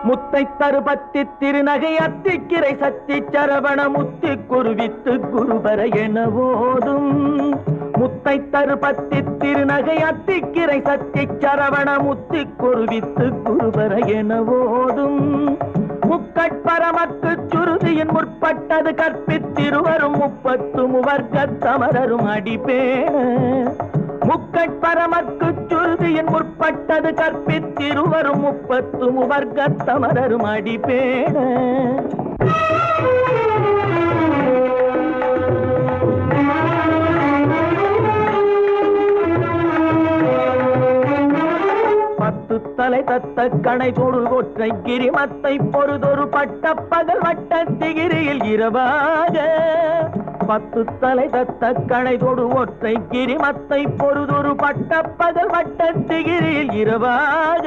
முத்தை தருபத்தி திருநகை அத்திக்கிரை சத்தி சரவண முத்தி குருவித்து குருபர என ஓதும். முத்தை தருபத்தி திருநகை அத்திக்கிரை சத்தி சரவண முத்தி குருவித்து குருபர என ஓதும். முக்கட்பரமக்கு சுருதியின் முற்பட்டது கற்பித்திருவரும் 30 முவர்க்கத் தமரரும் அடிபேண. முக்கட்பரமக்கு சுருதியின் முற்பட்டது கற்பித்திருவரும் 30 முவர்க்கத் தமரரும் அடிபேண. தலை தத்த கணை தொடு ஒற்றை கிரிமத்தை பொறுதொரு பட்ட பகல் வட்ட திகிரியில் இரவாக. 10 தலை தத்த கணை தொடு ஒற்றை கிரிமத்தை பொறுதொரு பட்ட பகல் வட்ட திகிரியில் இரவாக.